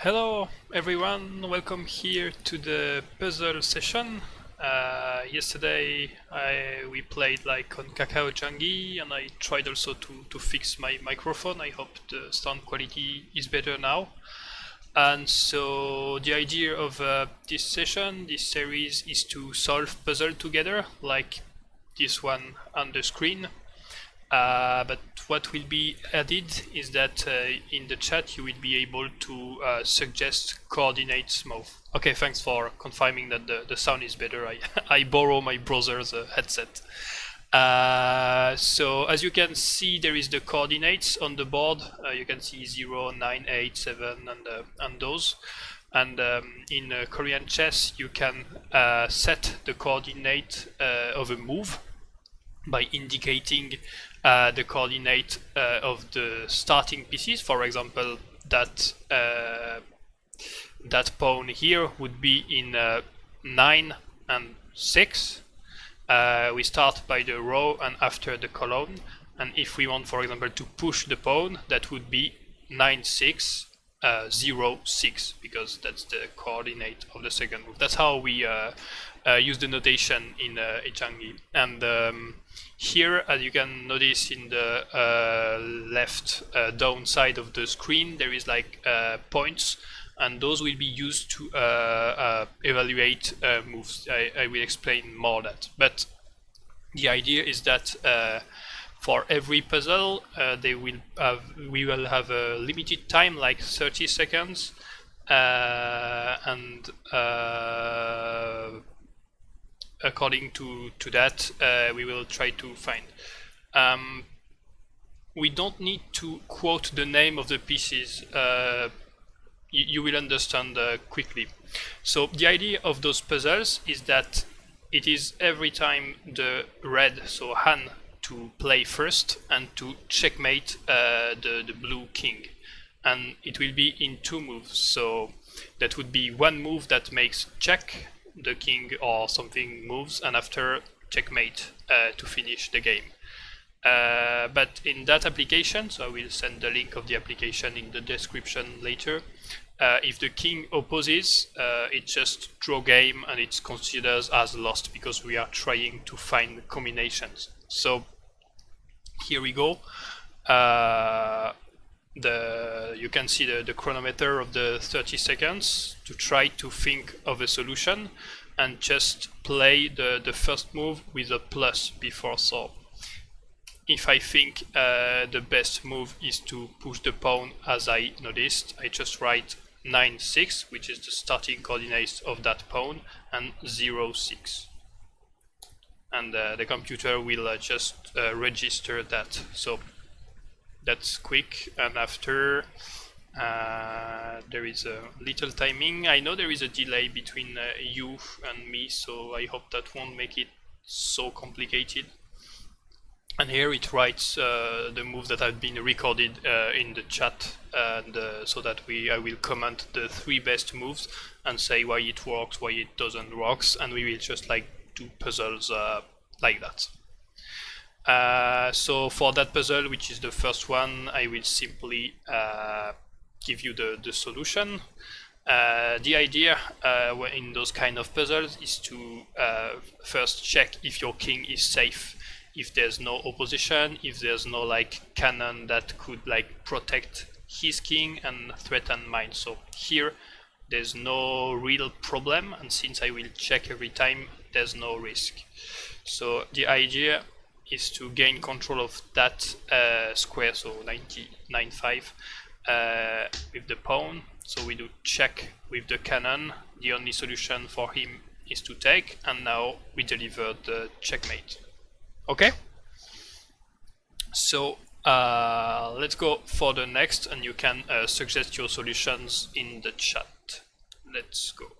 Hello everyone, welcome here to the puzzle session. Yesterday we played like on Kakao Janggi and I tried also to fix my microphone. I hope the sound quality is better now. And so the idea of this session, this series, is to solve puzzle together, like this one on the screen. But what will be added is that in the chat you will be able to suggest coordinates move. Okay, thanks for confirming that the sound is better. I borrow my browser's headset. So as you can see, there is the coordinates on the board. You can see 0, 9, 8, 7 and those. And in Korean chess you can set the coordinate of a move by indicating the coordinate of the starting pieces. For example, that pawn here would be in 9 and 6. We start by the row and after the column, and if we want, for example, to push the pawn, that would be 9, 6, 0, 6, because that's the coordinate of the second move. That's how we use the notation in Janggi. And here, as you can notice in the left down side of the screen, there is like points, and those will be used to evaluate moves. I will explain more that. But the idea is that for every puzzle, we will have a limited time, like 30 seconds, and according to that, we will try to find. We don't need to quote the name of the pieces. You will understand quickly. So the idea of those puzzles is that it is every time the red, so Han, to play first and to checkmate the blue king. And it will be in 2 moves. So that would be one move that makes check, the king or something moves, and after checkmate to finish the game. But in that application, so I will send the link of the application in the description later, if the king opposes, it's just draw game and it's considered as lost because we are trying to find combinations. So here we go. You can see the chronometer of the 30 seconds to try to think of a solution and just play the first move with a plus before. So if I think the best move is to push the pawn, as I noticed, I just write 9, 6, which is the starting coordinates of that pawn, and 0, 6. And the computer will just register that. So that's quick, and after there is a little timing. I know there is a delay between you and me, so I hope that won't make it so complicated. And here it writes the moves that have been recorded in the chat, and so that I will comment the 3 best moves and say why it works, why it doesn't work, and we will just like do puzzles like that. So for that puzzle, which is the first one, I will simply give you the solution. The idea in those kind of puzzles is to first check if your king is safe, if there's no opposition, if there's no like cannon that could like protect his king and threaten mine. So here there's no real problem, and since I will check every time, there's no risk. So the idea is to gain control of that square, so 99.5 with the pawn. So we do check with the cannon. The only solution for him is to take, and now we deliver the checkmate. Okay, so let's go for the next, and you can suggest your solutions in the chat. Let's go.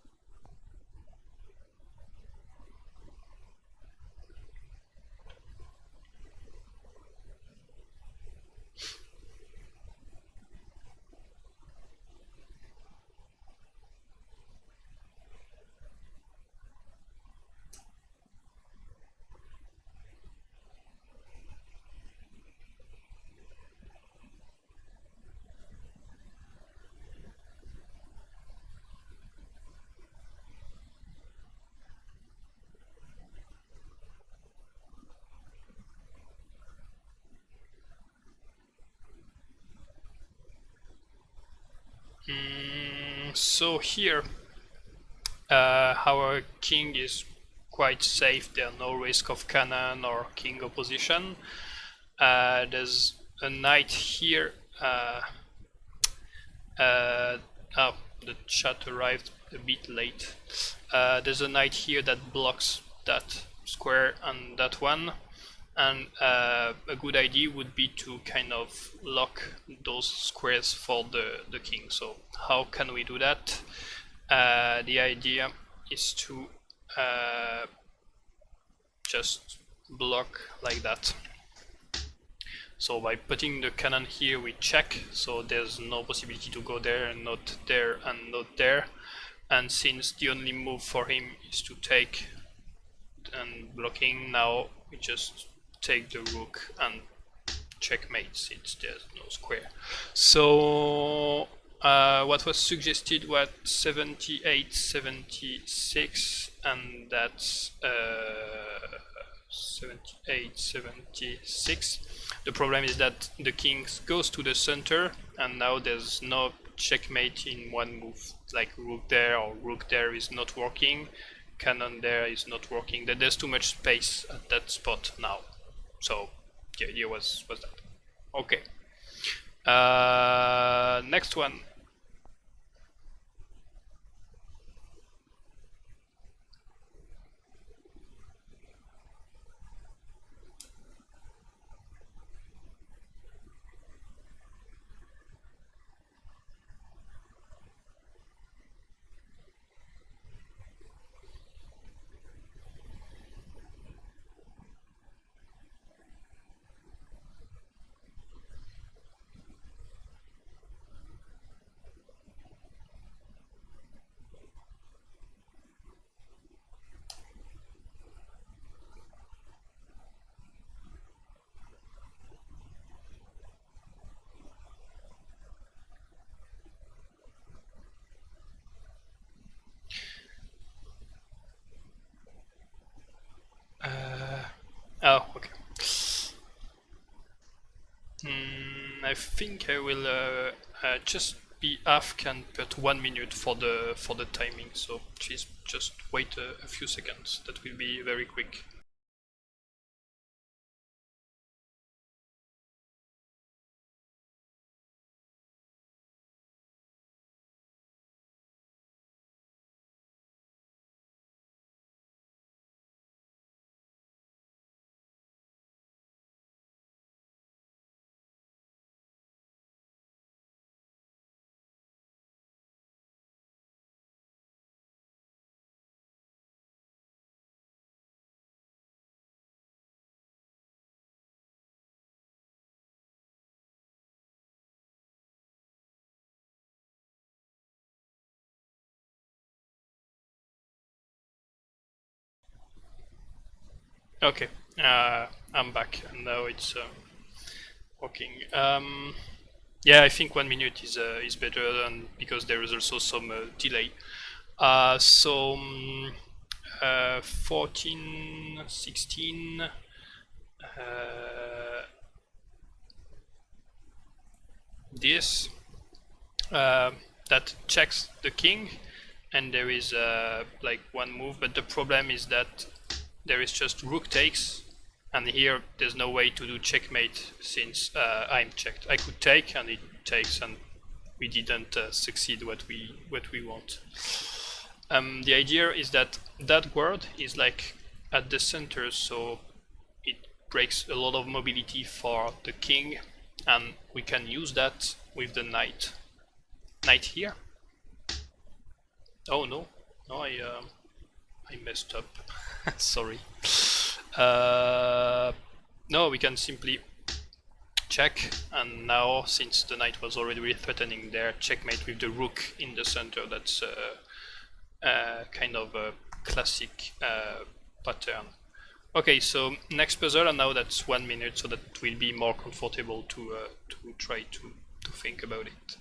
So here our king is quite safe. There's no risk of cannon or king opposition. There's a knight here. Oh, the chat arrived a bit late. There's a knight here that blocks that square and that one, and a good idea would be to kind of lock those squares for the king. So how can we do that? The idea is to just block like that. So by putting the cannon here we check, so there's no possibility to go there and not there and not there. And since the only move for him is to take and blocking, now we just take the rook and checkmate since there's no square. So what was suggested was 78, 76, and that's 78, 76. The problem is that the king goes to the center, and now there's no checkmate in one move. Like rook there or rook there is not working, cannon there is not working. There's too much space at that spot now. So the idea was that. Okay. Next one. Oh, okay. I think I will just be asked and put 1 minute for the timing. So please just wait a few seconds. That will be very quick. Okay, I'm back, and now it's working. Yeah, I think 1 minute is better, than because there is also some delay. 14, 16. This that checks the king, and there is like one move, but the problem is that there is just rook takes, and here there's no way to do checkmate since I'm checked. I could take and it takes, and we didn't succeed what we want. The idea is that that word is like at the center, so it breaks a lot of mobility for the king, and we can use that with the knight. Knight here. Oh no, no, I messed up. Sorry. No, we can simply check, and now since the knight was already threatening there, checkmate with the rook in the center. That's kind of a classic pattern. Okay, so next puzzle, and now that's 1 minute, so that will be more comfortable to try to think about it.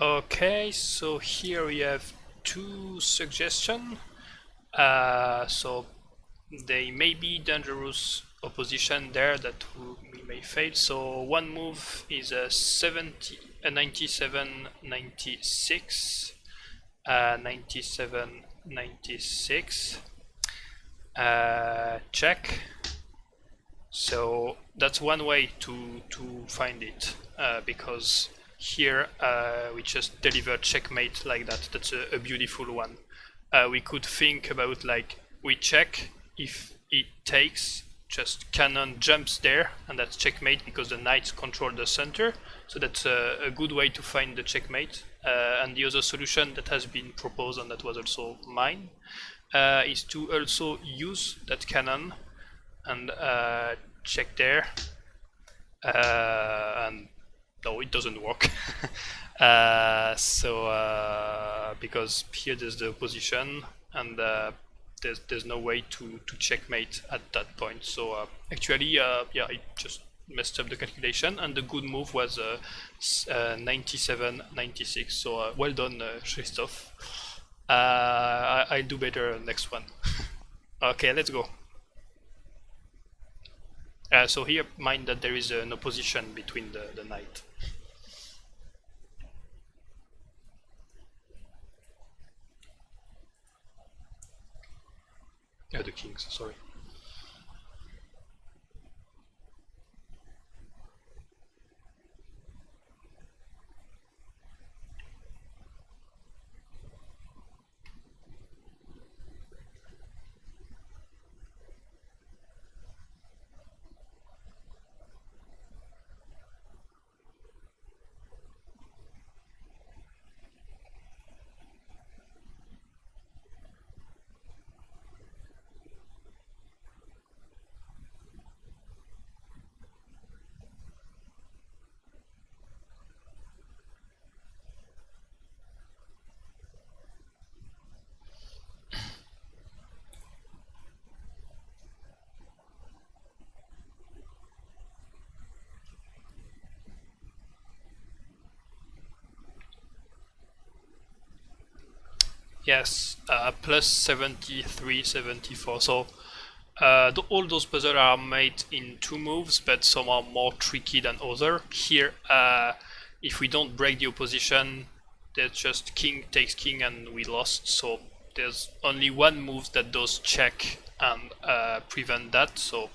Okay, so here we have two suggestions. So they may be dangerous opposition there that we may fail. So one move is a 97, 96, 97, 96, check. So that's one way to find it, because here we just deliver checkmate like that. That's a beautiful one. We could think about like we check, if it takes, just cannon jumps there, and that's checkmate because the knights control the center. So that's a good way to find the checkmate. And the other solution that has been proposed, and that was also mine, is to also use that cannon and check there, and no, it doesn't work. Because here there's the opposition, and there's no way to checkmate at that point. So actually, yeah, it just messed up the calculation, and the good move was 97, 96. So well done, Christophe. I'll do better next one. Okay, let's go. So here, mind that there is an opposition between the knight. The kings, sorry. Yes, plus 73, 74. So all those puzzles are made in two moves, but some are more tricky than other. Here, if we don't break the opposition, there's just king takes king and we lost. So there's only one move that does check and prevent that. So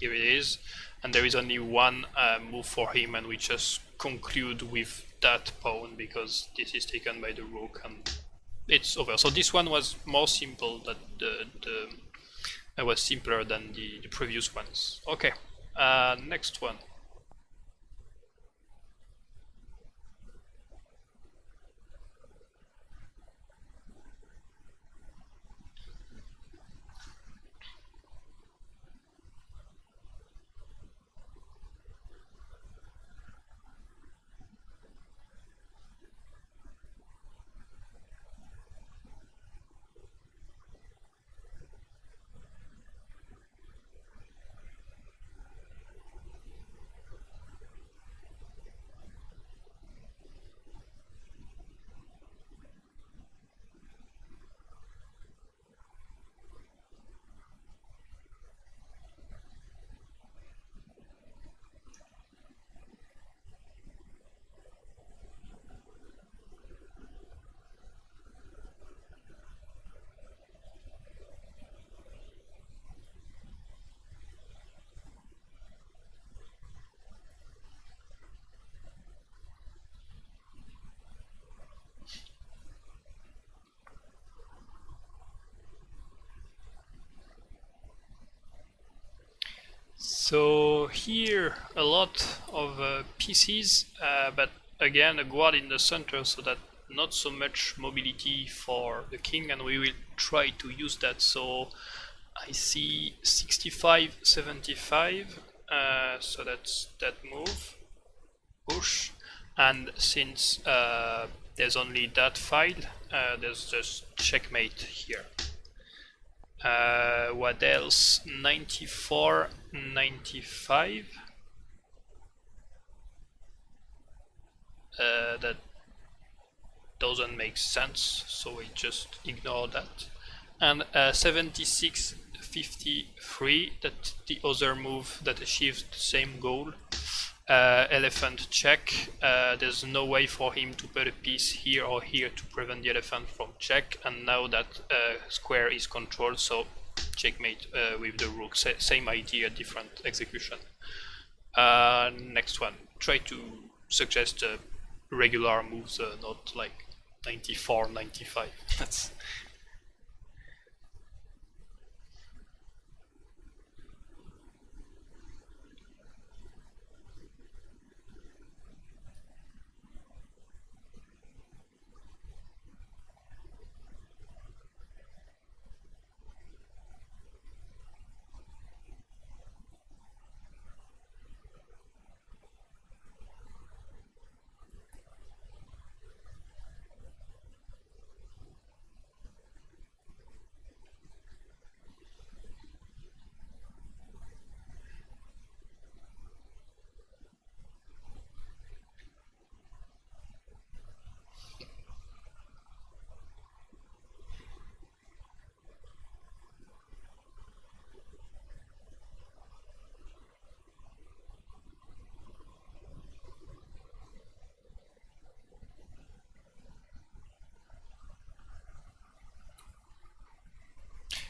here it is, and there is only one move for him, and we just conclude with that pawn because this is taken by the rook and it's over. So this one was more simple, that was simpler than the previous ones. Okay, next one. So here a lot of pieces, but again a guard in the center, so that not so much mobility for the king, and we will try to use that. So I see 65, 75, so that's that move, push, and since there's only that file, there's just checkmate here. What else? 94, 95. That doesn't make sense, so we just ignore that. And 7653, that's the other move that achieves the same goal. Elephant check. There's no way for him to put a piece here or here to prevent the elephant from check, and now that square is controlled, so checkmate with the rook. Same idea, different execution. Next one. Try to suggest regular moves, not like 94, 95. That's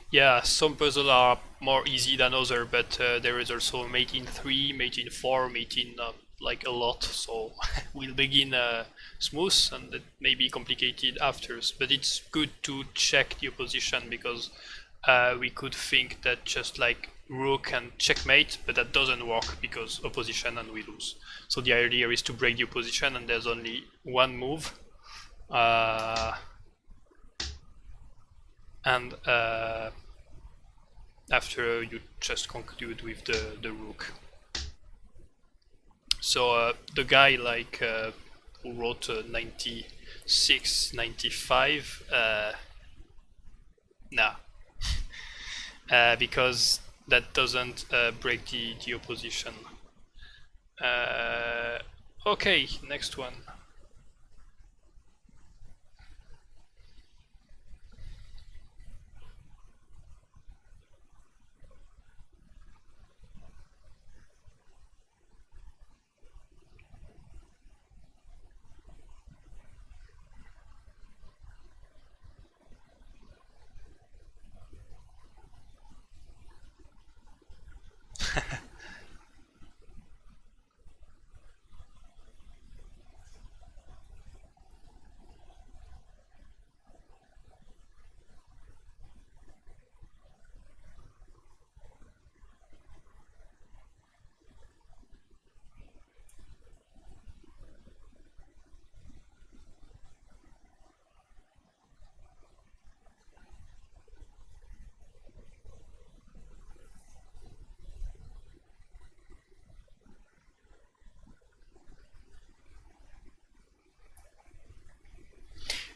yeah, some puzzles are more easy than other, but there is also mate in 3, mate in 4, mate in like a lot, so we'll begin smooth and it may be complicated after, but it's good to check the opposition because we could think that just like rook and checkmate, but that doesn't work because opposition and we lose. So the idea is to break the opposition, and there's only one move. And after you just conclude with the rook. So the guy like who wrote 96, 95, nah, because that doesn't break the opposition. Okay, next one.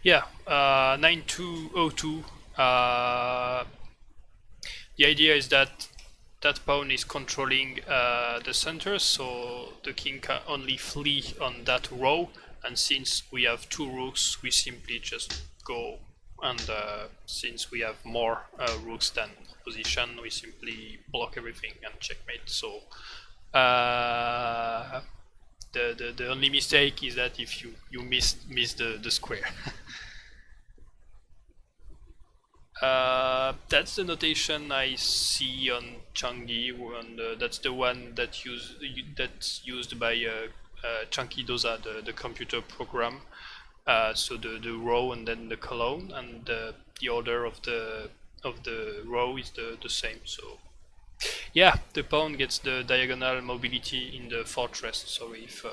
Yeah, 9202. The idea is that that pawn is controlling the center, so the king can only flee on that row, and since we have two rooks, we simply just go, and since we have more rooks than opposition, we simply block everything and checkmate. So the only mistake is that if you miss the square. That's the notation I see on Janggi, and that's the one that's used by Chunky Dosa, the computer program. So the row and then the column, and the order of the row is the same. So yeah, the pawn gets the diagonal mobility in the fortress. Sorry if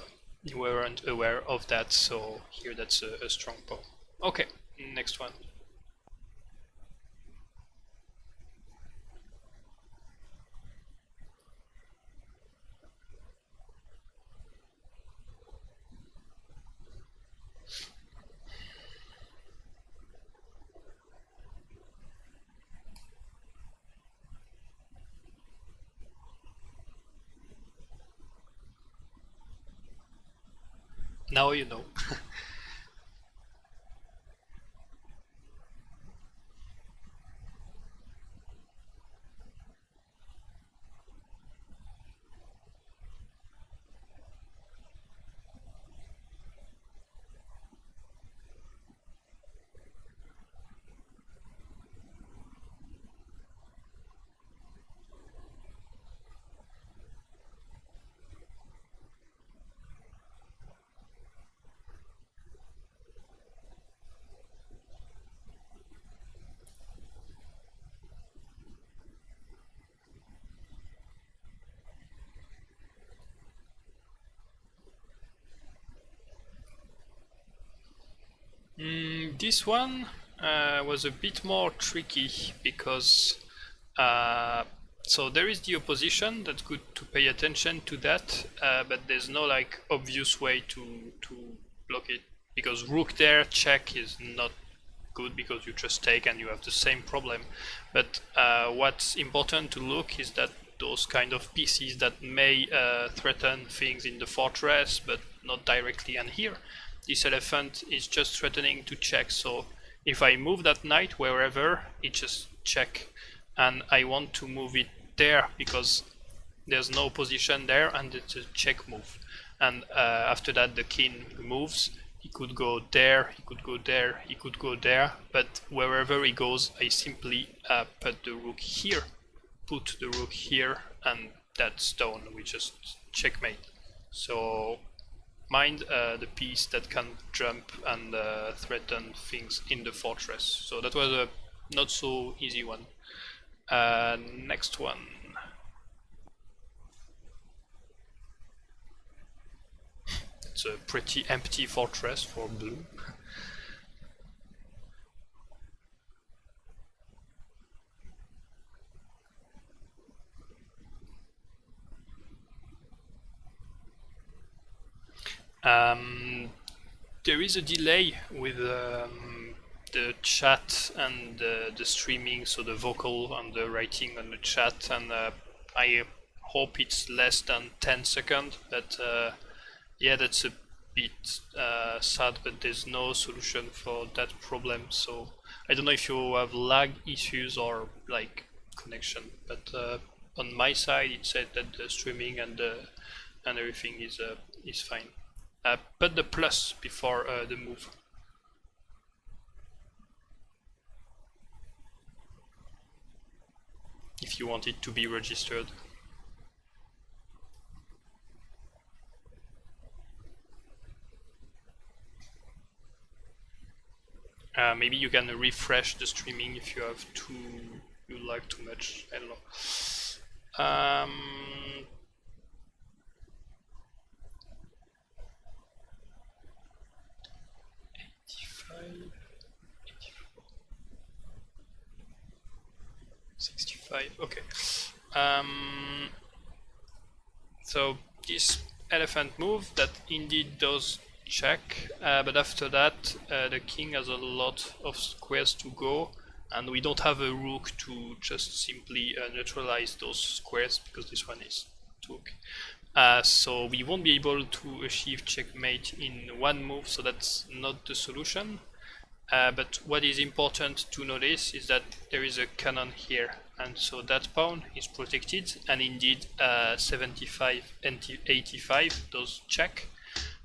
you weren't aware of that. So here that's a strong pawn. Okay, next one. Now you know. this one was a bit more tricky because so there is the opposition. That's good to pay attention to that, but there's no like obvious way to block it, because rook there check is not good because you just take and you have the same problem. But what's important to look is that those kind of pieces that may threaten things in the fortress but not directly, and here this elephant is just threatening to check. So if I move that knight wherever, it just check, and I want to move it there because there's no position there and it's a check move. And after that the king moves. He could go there, he could go there, he could go there, but wherever he goes I simply put the rook here, and that's done. We just checkmate. So mind the piece that can jump and threaten things in the fortress. So that was a not so easy one. Next one. It's a pretty empty fortress for blue. There is a delay with the chat and the streaming, so the vocal and the writing on the chat, and I hope it's less than 10 seconds, but yeah, that's a bit sad, but there's no solution for that problem. So I don't know if you have lag issues or like connection, but on my side it said that the streaming and everything is fine. Put the plus before the move. If you want it to be registered. Maybe you can refresh the streaming if you have you like too much. I don't know. 65, okay. So this elephant move that indeed does check, but after that the king has a lot of squares to go, and we don't have a rook to just simply neutralize those squares because this one is took. So we won't be able to achieve checkmate in one move, so that's not the solution. But what is important to notice is that there is a cannon here, and so that pawn is protected, and indeed 75 and 85 does check.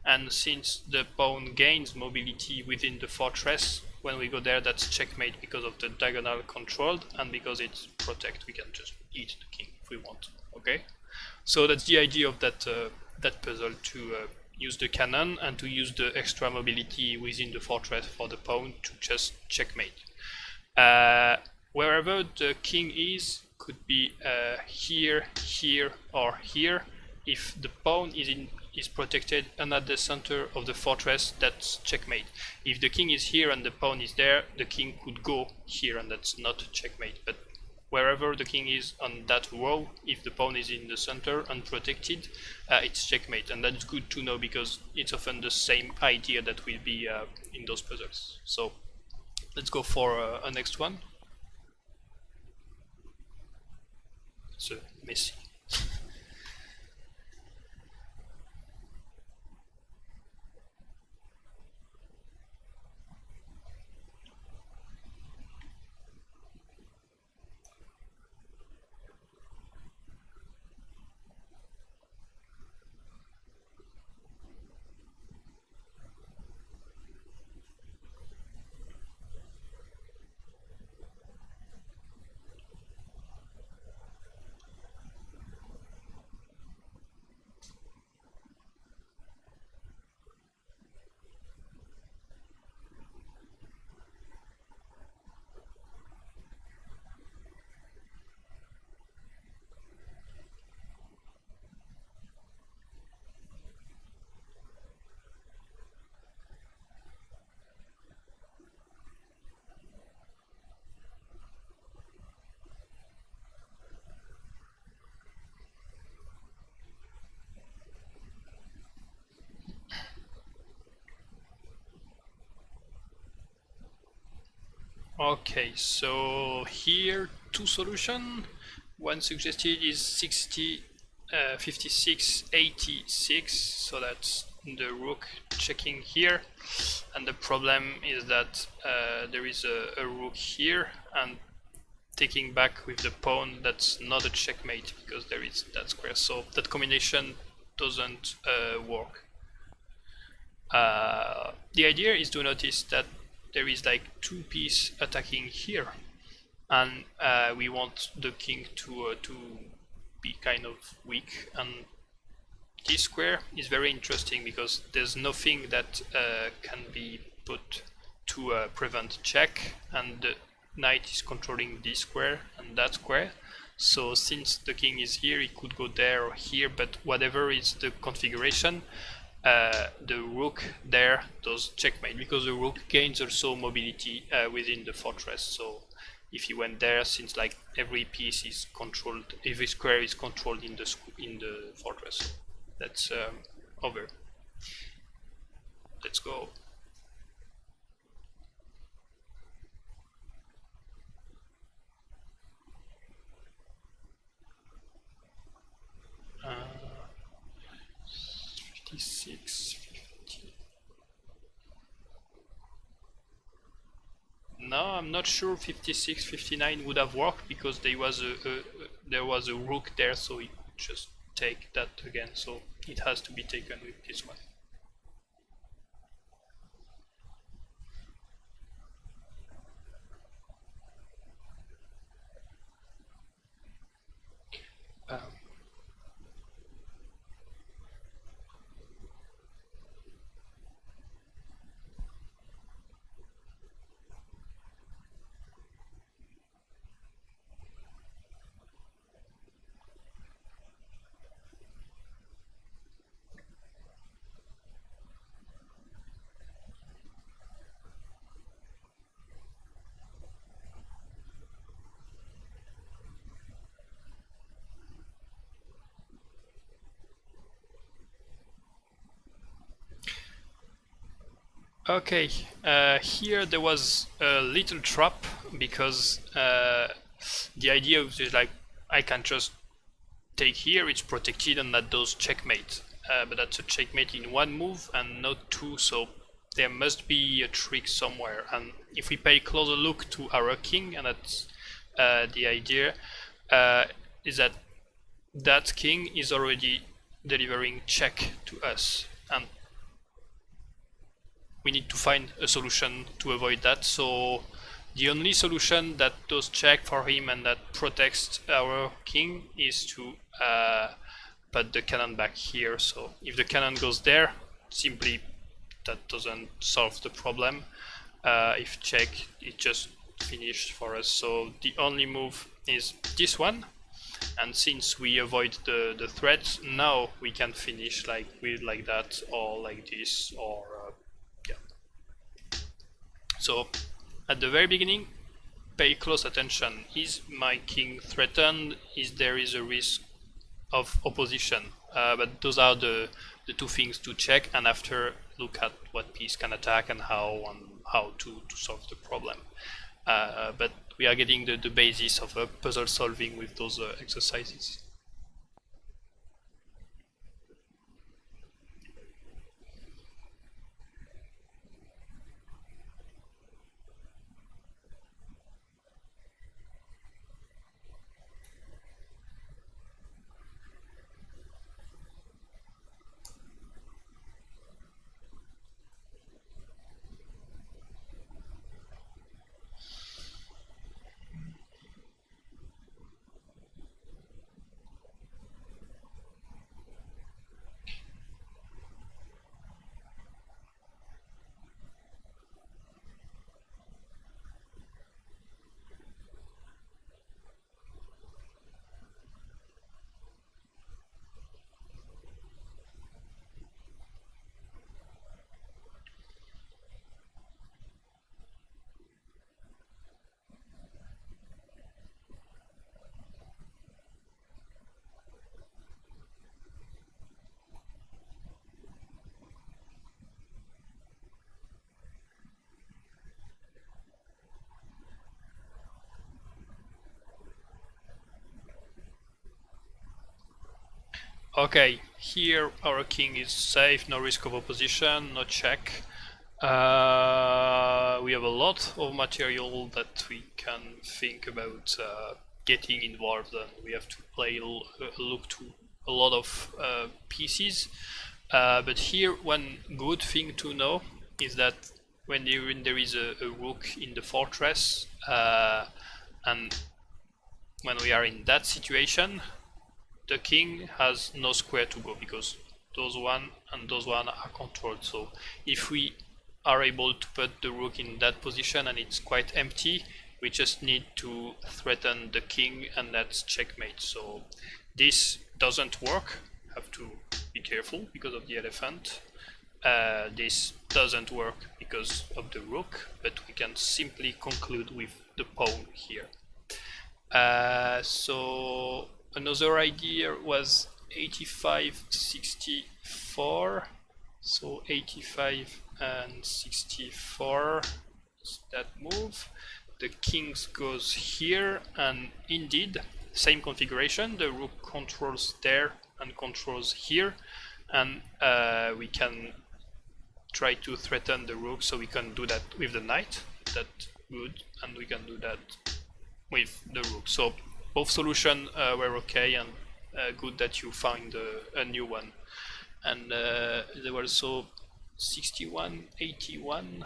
And since the pawn gains mobility within the fortress, when we go there that's checkmate because of the diagonal controlled, and because it's protect we can just eat the king if we want. Okay, so that's the idea of that that puzzle, to use the cannon and to use the extra mobility within the fortress for the pawn to just checkmate. Wherever the king is could be here, here, or here. If the pawn is protected and at the center of the fortress, that's checkmate. If the king is here and the pawn is there, the king could go here, and that's not checkmate. But wherever the king is on that row, if the pawn is in the center unprotected, it's checkmate. And that's good to know because it's often the same idea that will be in those puzzles. So let's go for a next one. It's messy. Okay, so here two solution. One suggested is 60, 56, 86, so that's the rook checking here, and the problem is that there is a rook here, and taking back with the pawn, that's not a checkmate because there is that square, so that combination doesn't work. The idea is to notice that there is like two pieces attacking here, and we want the king to be kind of weak, and this square is very interesting because there's nothing that can be put to prevent check, and the knight is controlling this square and that square. So since the king is here, he could go there or here, but whatever is the configuration, the rook there does checkmate, because the rook gains also mobility within the fortress. So if he went there, since like every piece is controlled, every square is controlled in the fortress. That's over. Let's go. Uh, 56, 50. No, I'm not sure 56, 59 would have worked because there was a rook there, so he could just take that again. So it has to be taken with this one. Um, Okay, here there was a little trap because the idea was just like I can just take here, it's protected and that does checkmate, but that's a checkmate in one move and not two, so there must be a trick somewhere. And if we pay closer look to our king, and that's the idea, is that that king is already delivering check to us, and we need to find a solution to avoid that. So the only solution that does check for him and that protects our king is to put the cannon back here. So if the cannon goes there, simply that doesn't solve the problem. If check, it just finished for us. So the only move is this one, and since we avoid the threat, now we can finish like with like that or like this, or yeah. So at the very beginning, pay close attention. Is my king threatened? Is there is a risk of opposition? But those are the two things to check, and after look at what piece can attack and how to solve the problem. But we are getting the basis of puzzle solving with those exercises. Okay, here our king is safe, no risk of opposition, no check. We have a lot of material that we can think about getting involved, and we have to look to a lot of pieces. But here, one good thing to know is that when there is a rook in the fortress, and when we are in that situation, the king has no square to go because those one and those one are controlled. So if we are able to put the rook in that position and it's quite empty, we just need to threaten the king, and that's checkmate. So this doesn't work. Have to be careful because of the elephant. This doesn't work because of the rook, but we can simply conclude with the pawn here. So another idea was 85-64. So 85 and 64 is that move. The king goes here, and indeed, same configuration. The rook controls there and controls here, and we can try to threaten the rook, so we can do that with the knight. That's good, and we can do that with the rook. So both solutions were okay, and good that you found a new one. And there were also 61, 81,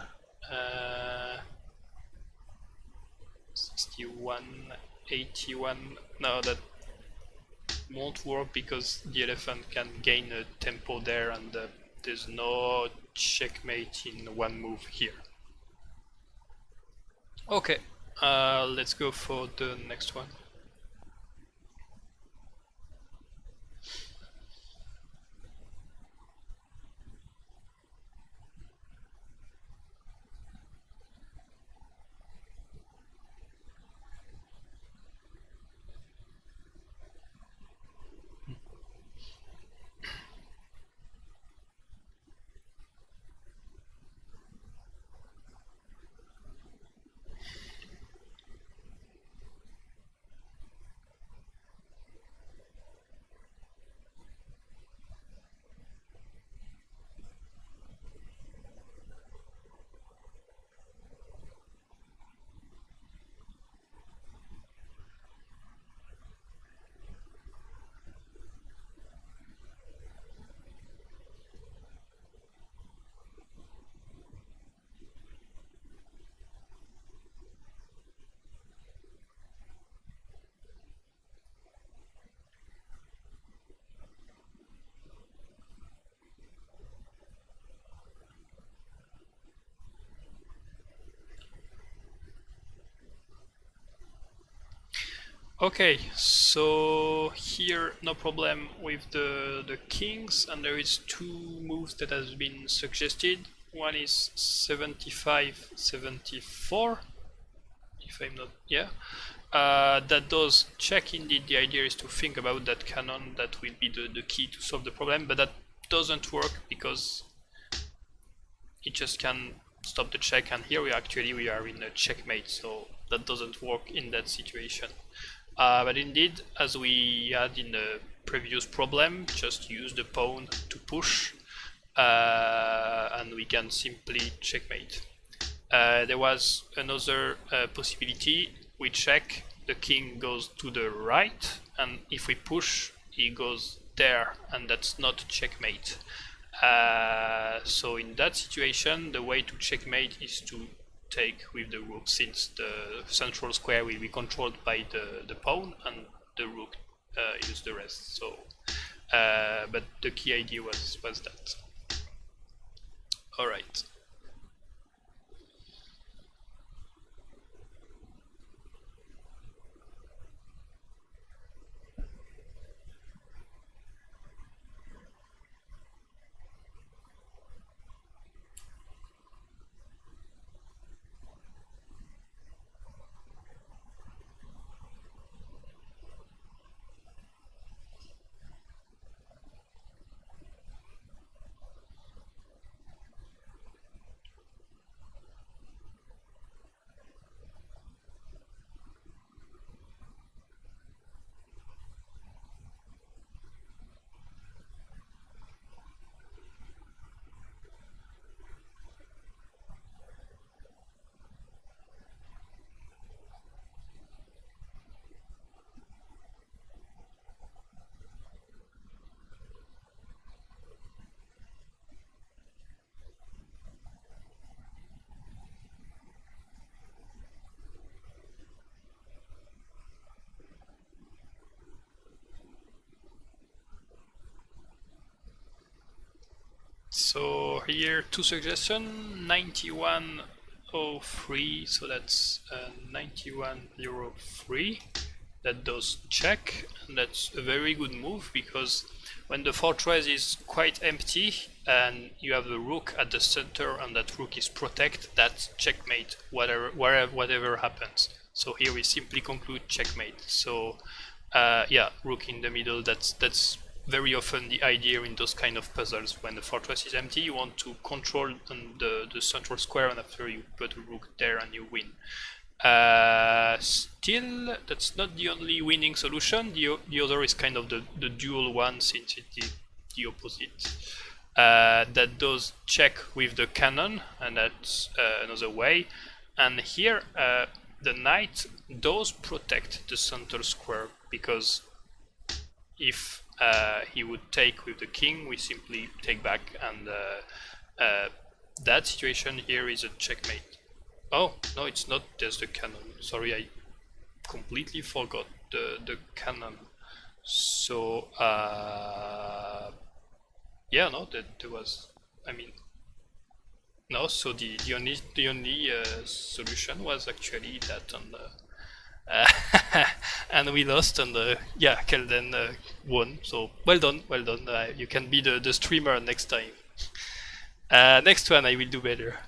61, 81. No, that won't work because the elephant can gain a tempo there, and there's no checkmate in one move here. Okay, let's go for the next one. Okay, so here no problem with the kings, and there is two moves that has been suggested. One is 75-74, if I'm not, yeah. That does check indeed. The idea is to think about that cannon. That will be the key to solve the problem, but that doesn't work because it just can stop the check, and here we are in a checkmate, so that doesn't work in that situation. But indeed, as we had in the previous problem, just use the pawn to push, and we can simply checkmate. There was another possibility. We check, the king goes to the right, and if we push, he goes there, and that's not checkmate. So in that situation, the way to checkmate is to take with the rook, since the central square will be controlled by the pawn, and the rook use the rest. So, but the key idea was that. All right. So here two suggestions, 9103, so that's 9103. That does check, and that's a very good move because when the fortress is quite empty and you have the rook at the center and that rook is protect, that's checkmate whatever happens. So here we simply conclude checkmate. So yeah, rook in the middle, that's very often the idea in those kind of puzzles. When the fortress is empty, you want to control the central square, and after you put a rook there and you win. Still, that's not the only winning solution. The other is kind of the dual one, since it is the opposite. That does check with the cannon, and that's another way. And here, the knight does protect the central square, because if he would take with the king, we simply take back, and that situation here is a checkmate. Oh, no, it's not, there's the cannon. Sorry, I completely forgot the cannon. So, yeah, no, there was, I mean, no, so the only solution was actually that, and we lost, and yeah, Kelden won, so well done, well done. You can be the streamer next time. Next one I will do better.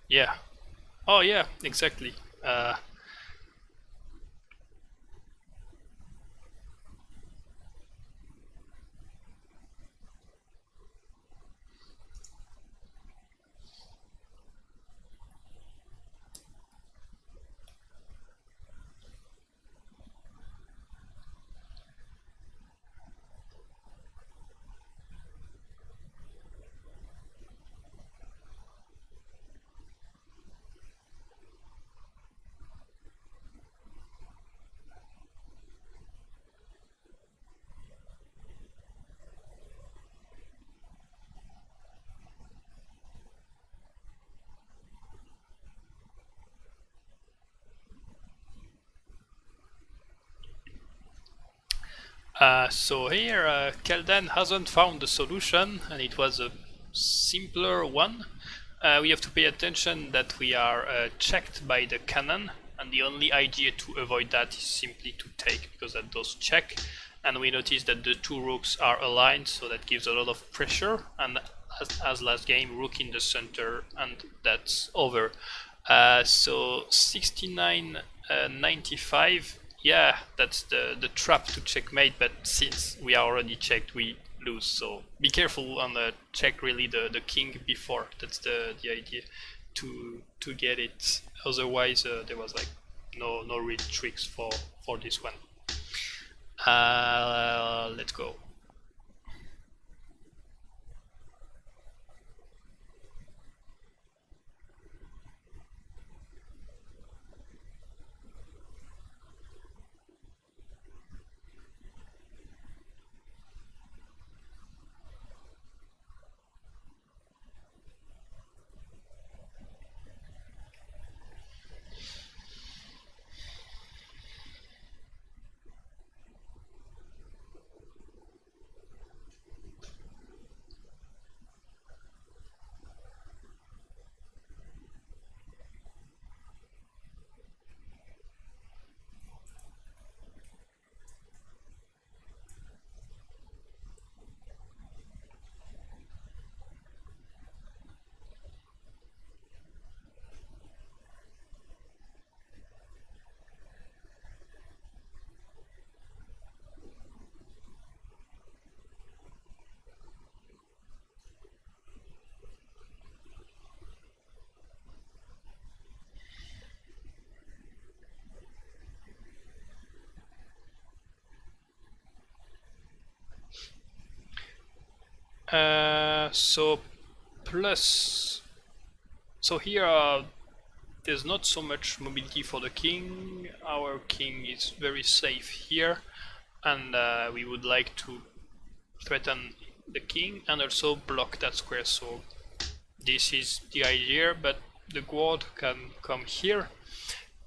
Yeah. Oh yeah, exactly. So here, Kelden hasn't found the solution, and it was a simpler one. We have to pay attention that we are checked by the cannon, and the only idea to avoid that is simply to take, because that does check. And we notice that the two rooks are aligned, so that gives a lot of pressure, and as last game, rook in the center, and that's over. So 69.95. Yeah, that's the trap to checkmate, but since we are already checked, we lose. So be careful on the check really the king before. That's the idea to get it. Otherwise, there was like no real tricks for this one. Let's go. So plus, so here there's not so much mobility for the king. Our king is very safe here. and we would like to threaten the king and also block that square. So this is the idea, but the guard can come here.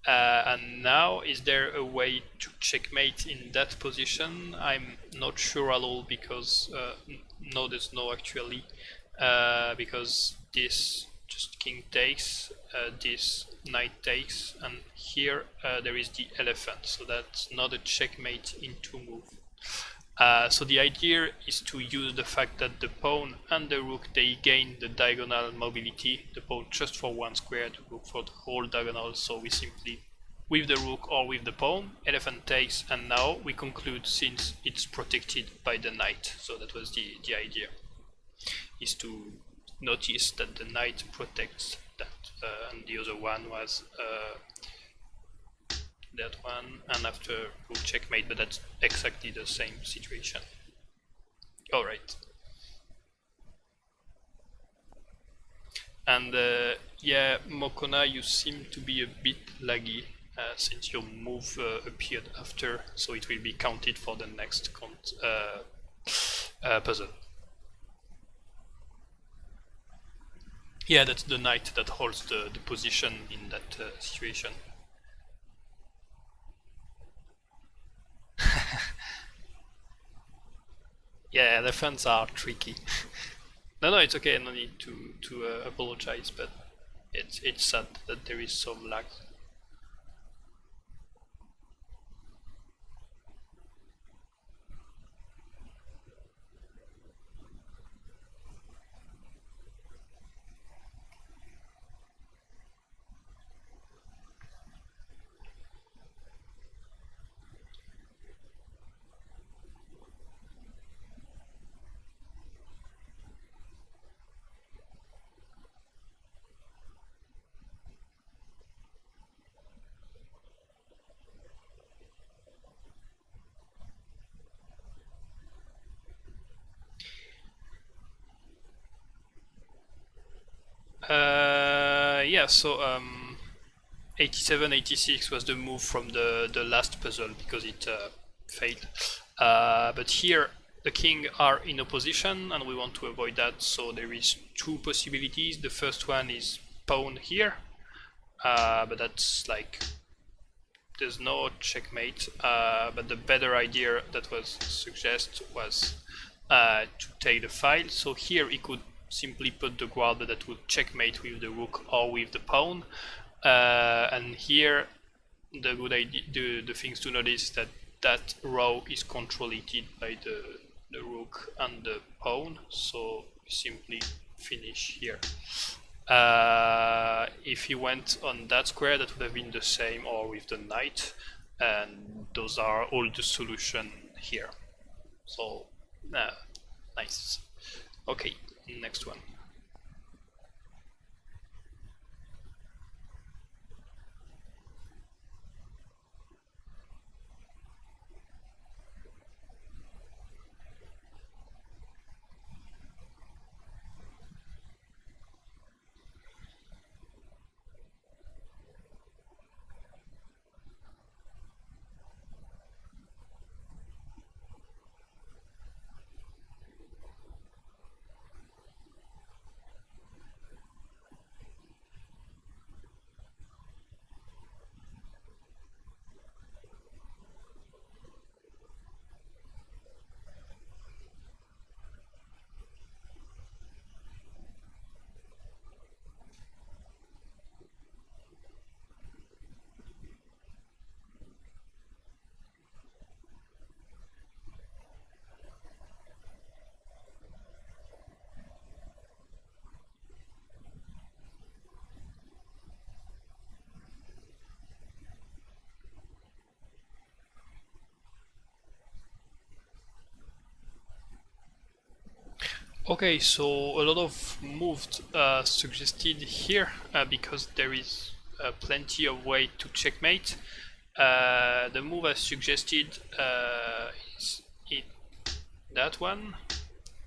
And now, is there a way to checkmate in that position? I'm not sure at all, because no, there's no actually, because this just king takes, this knight takes, and here there is the elephant, so that's not a checkmate in two moves. So the idea is to use the fact that the pawn and the rook, they gain the diagonal mobility, the pawn just for one square, the rook for the whole diagonal. So we simply, with the rook or with the pawn, elephant takes, and now we conclude since it's protected by the knight. So that was the idea, is to notice that the knight protects that, and the other one was that one, and after rook checkmate, but that's exactly the same situation. Alright. And yeah, Mokona, you seem to be a bit laggy, since your move appeared after, so it will be counted for the next puzzle. Yeah, that's the knight that holds the position in that situation. Yeah, elephants are tricky. No, it's okay. No need to apologize, but it's sad that there is some lag. Yeah, so 87, 86 was the move from the last puzzle, because it failed. But here the king are in opposition and we want to avoid that, so there is two possibilities. The first one is pawn here, but that's like, there's no checkmate, but the better idea that was suggested was to take the file. So here he could simply put the guard that would checkmate with the rook or with the pawn, and here the good idea, the things to notice is that that row is controlled by the rook and the pawn, so we simply finish here. If he went on that square, that would have been the same, or with the knight, and those are all the solution here. So nice. Okay, next one. Okay, so a lot of moves suggested here, because there is plenty of way to checkmate. The move I suggested is that one,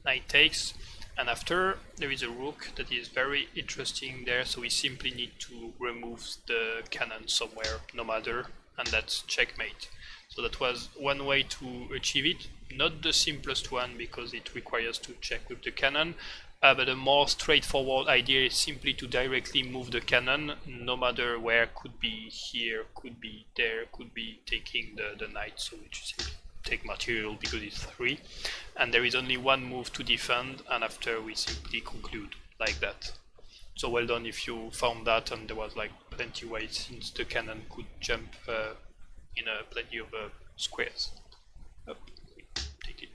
knight takes, and after there is a rook that is very interesting there, so we simply need to remove the cannon somewhere, no matter, and that's checkmate. So that was one way to achieve it, not the simplest one because it requires to check with the cannon, but a more straightforward idea is simply to directly move the cannon, no matter where. Could be here, could be there, could be taking the knight, so we just take material because it's 3, and there is only one move to defend, and after we simply conclude like that. So well done if you found that, and there was like plenty ways since the cannon could jump in plenty of squares. Up, take it.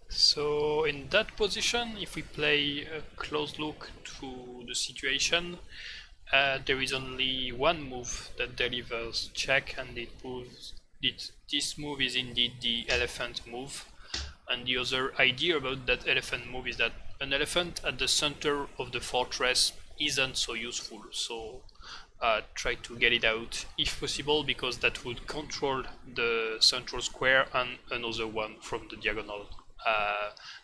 So in that position, if we play a close look to the situation, there is only one move that delivers check, and this move is indeed the elephant move. And the other idea about that elephant move is that an elephant at the center of the fortress isn't so useful, so try to get it out if possible, because that would control the central square and another one from the diagonal.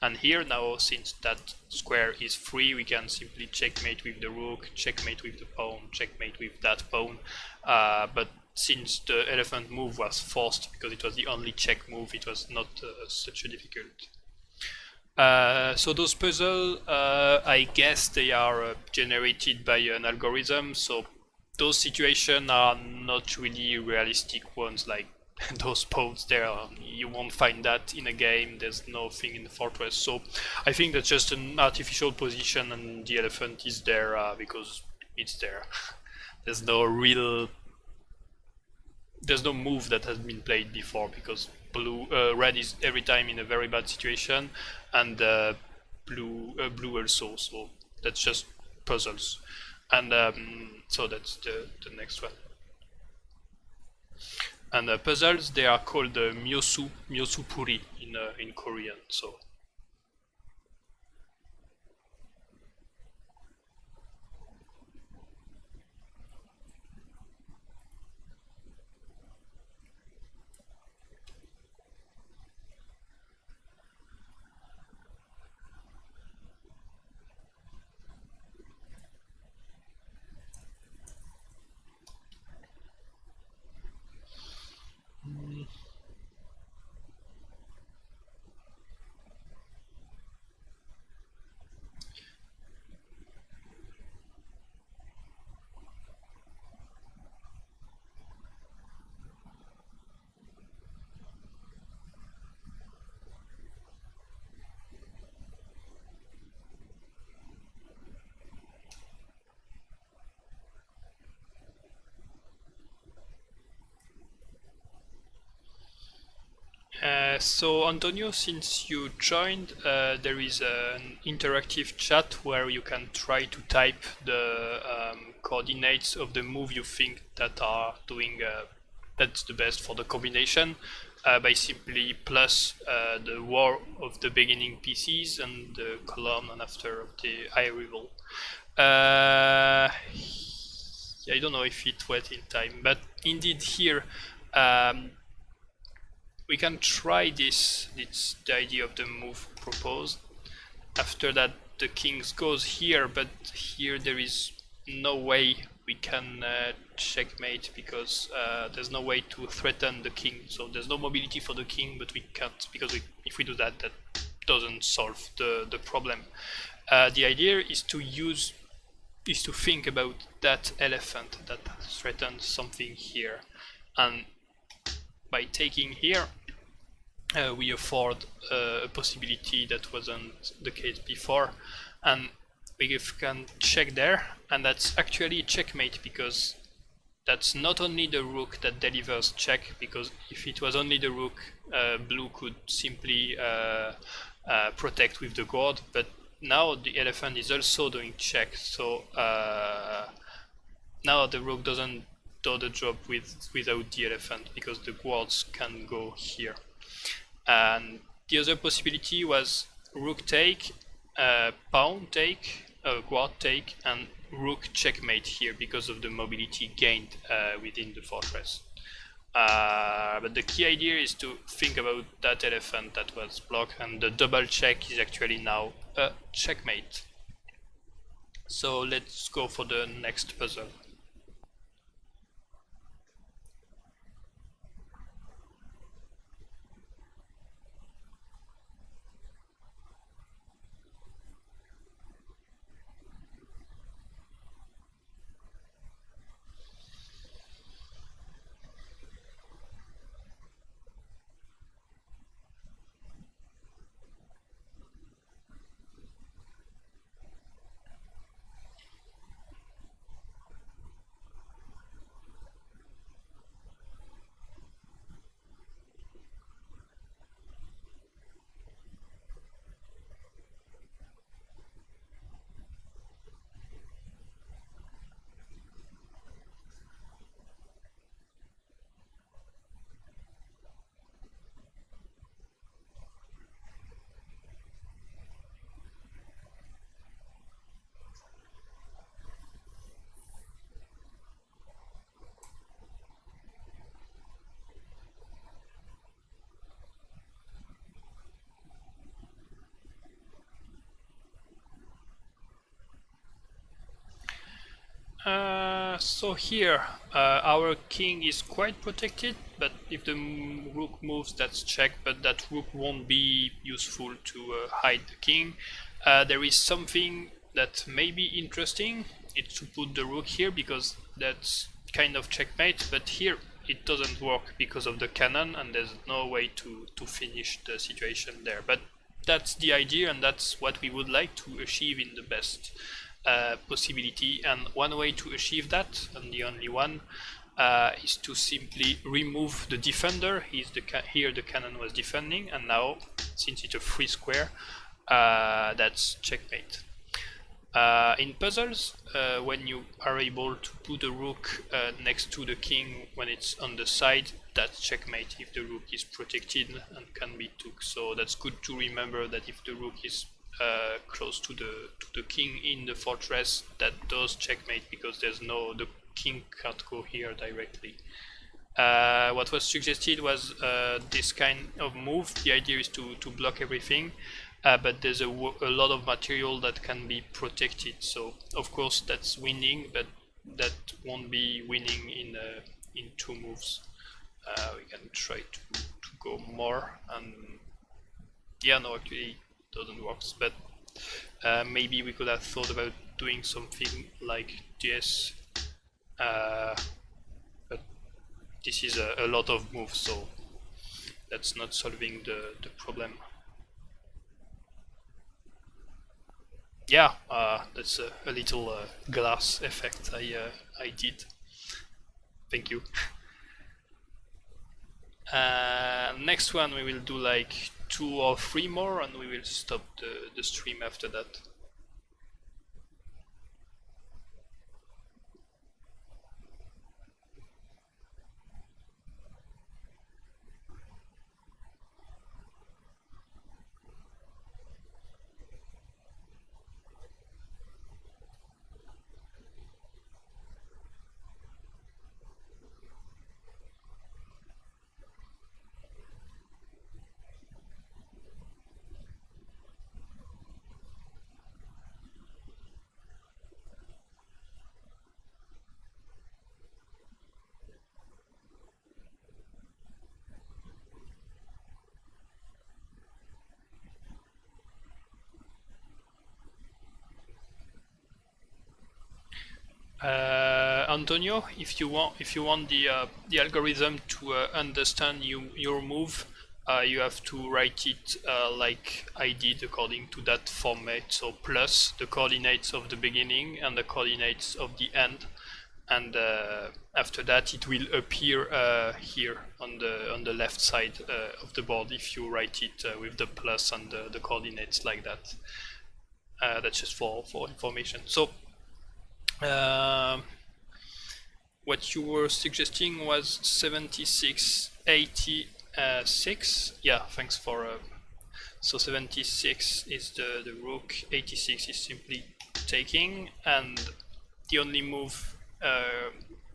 And here now, since that square is free, we can simply checkmate with the rook, checkmate with the pawn, checkmate with that pawn. But since the elephant move was forced because it was the only check move, it was not such a difficult. So those puzzles, I guess they are generated by an algorithm, so those situations are not really realistic ones, like those pods there. You won't find that in a game, there's nothing in the fortress, so I think that's just an artificial position and the elephant is there because it's there. There's no move that has been played before, because red is every time in a very bad situation, and blue also, so that's just puzzles. And so that's the next one. And puzzles, they are called myosu puri in Korean. So so Antonio, since you joined, there is an interactive chat where you can try to type the coordinates of the move you think that are doing that's the best for the combination, by simply plus the war of the beginning pieces and the column and after of the high rival. I don't know if it went in time, but indeed here we can try this. It's the idea of the move proposed. After that, the king goes here, but here there is no way we can checkmate because there's no way to threaten the king. So there's no mobility for the king, but we can't, because if we do that, that doesn't solve the problem. The idea is to think about that elephant that threatens something here, and by taking here, we afford a possibility that wasn't the case before, and we can check there, and that's actually a checkmate, because that's not only the rook that delivers check, because if it was only the rook, blue could simply protect with the guard, but now the elephant is also doing check, so now the rook doesn't do the job without the elephant, because the guards can go here. And the other possibility was rook take, pawn take, guard take, and rook checkmate here because of the mobility gained within the fortress. But the key idea is to think about that elephant that was blocked, and the double check is actually now a checkmate. So let's go for the next puzzle. So here, our king is quite protected, but if the rook moves, that's check, but that rook won't be useful to hide the king. There is something that may be interesting, it's to put the rook here, because that's kind of checkmate, but here it doesn't work because of the cannon, and there's no way to finish the situation there. But that's the idea, and that's what we would like to achieve in the best possibility, and one way to achieve that, and the only one, is to simply remove the defender. Here the cannon was defending, and now, since it's a free square, that's checkmate. In puzzles, when you are able to put a rook next to the king when it's on the side, that's checkmate if the rook is protected and can be took. So that's good to remember, that if the rook is close to the king in the fortress, that does checkmate, because the king can't go here directly. What was suggested was this kind of move. The idea is to block everything, but there's a lot of material that can be protected, so of course that's winning, but that won't be winning in two moves. We can try to go more, and yeah, no, actually doesn't work, but maybe we could have thought about doing something like this, but this is a lot of moves, so that's not solving the problem. Yeah, that's a little glass effect I did. Thank you. Next one we will do like 2 or 3 more, and we will stop the stream after that. Antonio, if you want the algorithm to understand your move, you have to write it like I did according to that format. So plus the coordinates of the beginning and the coordinates of the end, and after that it will appear here on the left side of the board if you write it with the plus and the coordinates like that. That's just for information. So what you were suggesting was 7686. Yeah, thanks for so 76 is the rook, 86 is simply taking, and the only move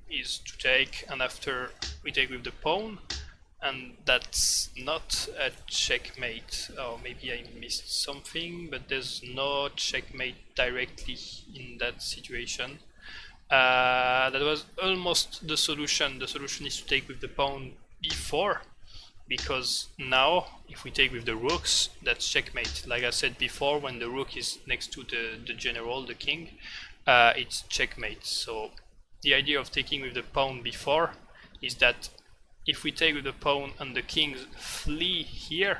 is to take, and after we take with the pawn, and that's not a checkmate. Or maybe I missed something, but there's no checkmate directly in that situation. That was almost the solution. The solution is to take with the pawn before, because now if we take with the rooks, that's checkmate. Like I said before, when the rook is next to the general, the king, it's checkmate. So the idea of taking with the pawn before is that if we take with the pawn and the kings flee here,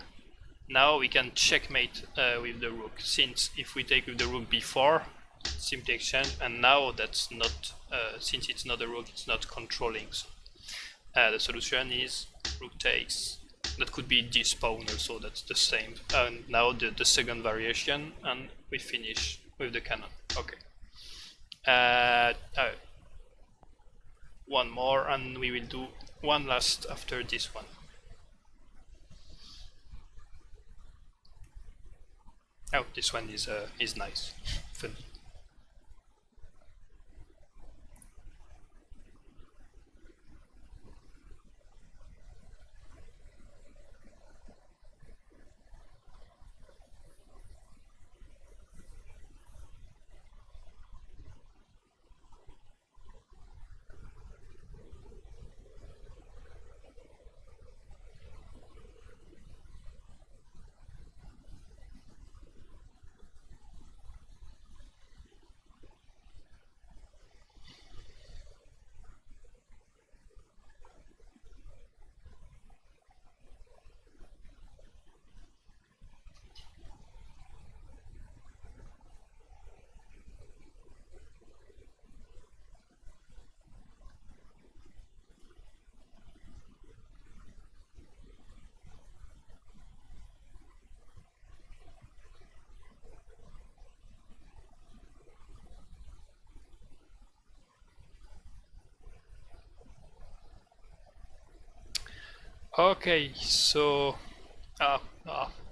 now we can checkmate with the rook, since if we take with the rook before, simply exchange, and now that's not, since it's not a rook, it's not controlling. So the solution is rook takes. That could be this pawn also, that's the same. And now the second variation, and we finish with the cannon. Okay. One more, and we will do one last after this one. Oh, this one is nice, funny. Okay, so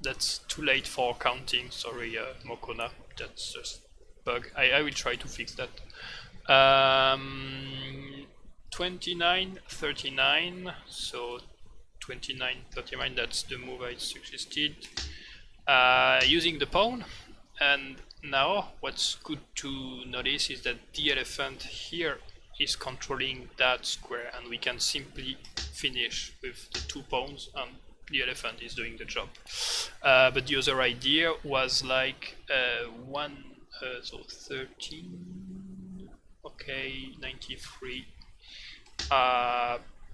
that's too late for counting. Sorry, Mokona. That's just bug. I will try to fix that. 29, 39. So 29, 39. That's the move I suggested. Using the pawn. And now what's good to notice is that the elephant here is controlling that square, and we can simply finish with the two pawns and the elephant is doing the job. But the other idea was like so 13, okay, 93.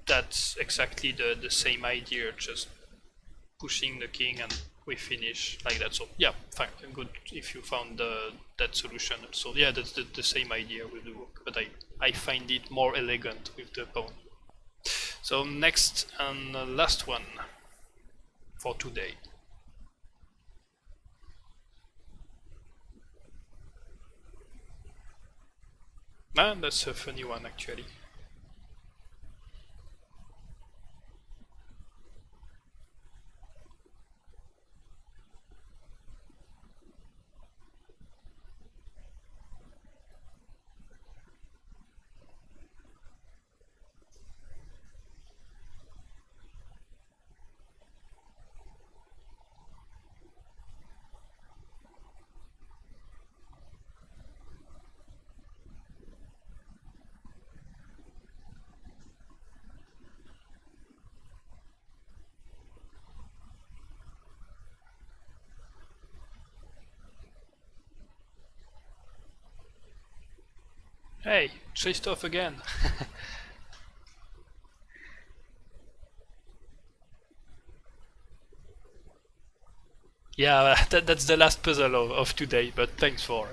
That's exactly the same idea, just pushing the king and we finish like that. So yeah, fine, good if you found that solution. So yeah, that's the same idea with the rook, but I find it more elegant with the pawn. So next and last one for today. That's a funny one actually. Hey, Christoph again. Yeah, that's the last puzzle of today, but thanks for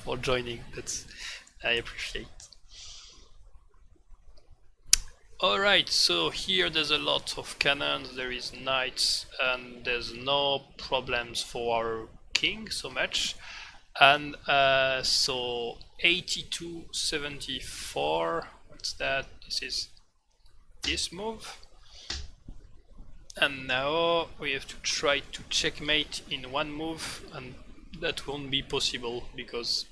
for joining. I appreciate. Alright, so here there's a lot of cannons, there is knights, and there's no problems for our king so much. And so 8274, what's that? This is this move. And now we have to try to checkmate in one move, and that won't be possible because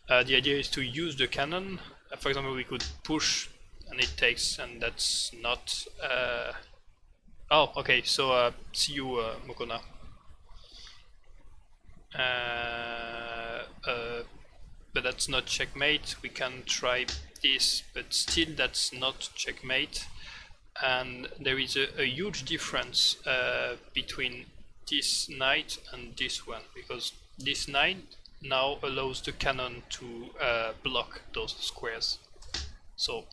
the idea is to use the cannon. For example, we could push and it takes, and that's not... Oh, okay, so see you, Mokona. But that's not checkmate. We can try this, but still that's not checkmate. And there is a huge difference between this knight and this one, because this knight now allows the cannon to block those squares. So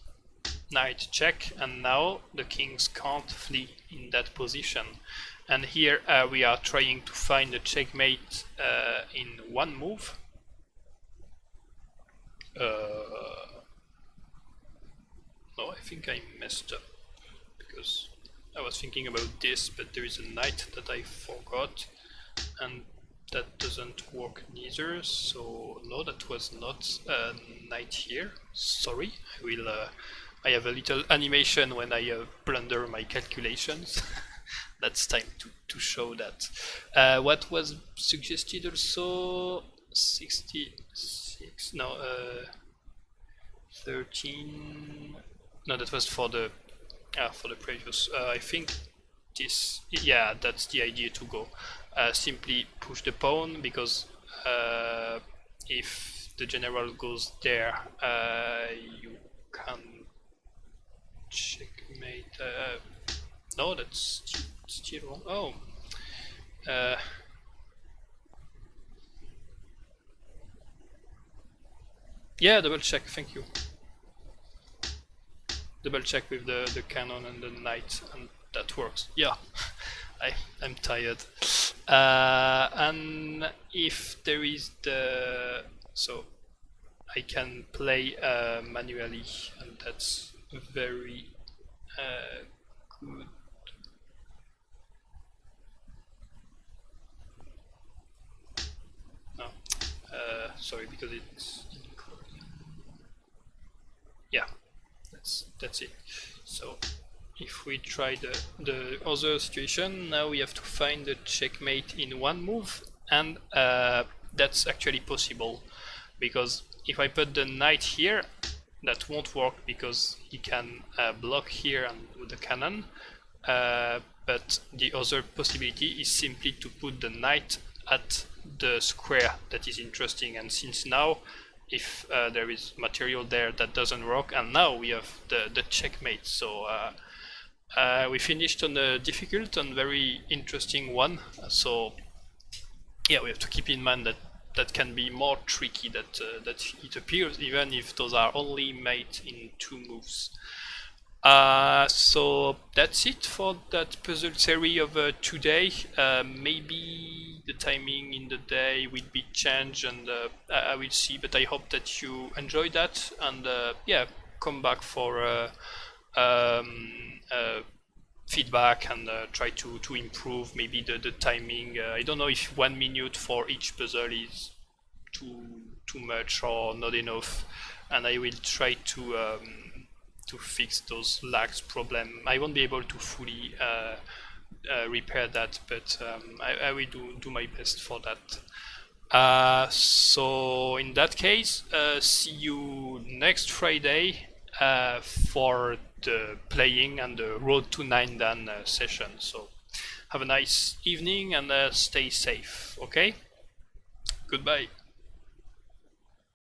knight check, and now the kings can't flee in that position. And here we are trying to find a checkmate in one move. No, I think I messed up, because I was thinking about this, but there is a knight that I forgot, and that doesn't work neither. So no, that was not a knight here. Sorry, I have a little animation when I blunder my calculations. That's time to show that. What was suggested also? 66. No, 13. No, that was for the previous. I think this. Yeah, that's the idea to go. Simply push the pawn, because if the general goes there, you can checkmate. No, that's still wrong. Oh. Yeah, double check, thank you. Double check with the cannon and the knight, and that works. Yeah, I'm tired. And if there is so I can play manually, and that's very good. No, sorry, because it's... Yeah, that's it. So if we try the other situation, now we have to find the checkmate in one move, and that's actually possible, because if I put the knight here, that won't work because he can block here and with the cannon. But the other possibility is simply to put the knight at the square that is interesting, and since now if there is material there, that doesn't work, and now we have the checkmate. So we finished on a difficult and very interesting one. So yeah, we have to keep in mind that that can be more tricky that it appears, even if those are only made in 2 moves. So that's it for that puzzle series of today. Maybe the timing in the day will be changed, and I will see, but I hope that you enjoyed that, and yeah, come back for feedback and try to improve maybe the timing. I don't know if 1 minute for each puzzle is too much or not enough, and I will try to fix those lags problem. I won't be able to fully repair that, but I will do my best for that. So in that case, see you next Friday for the playing and the Road to 9 Dan session. So have a nice evening and stay safe, okay? Goodbye.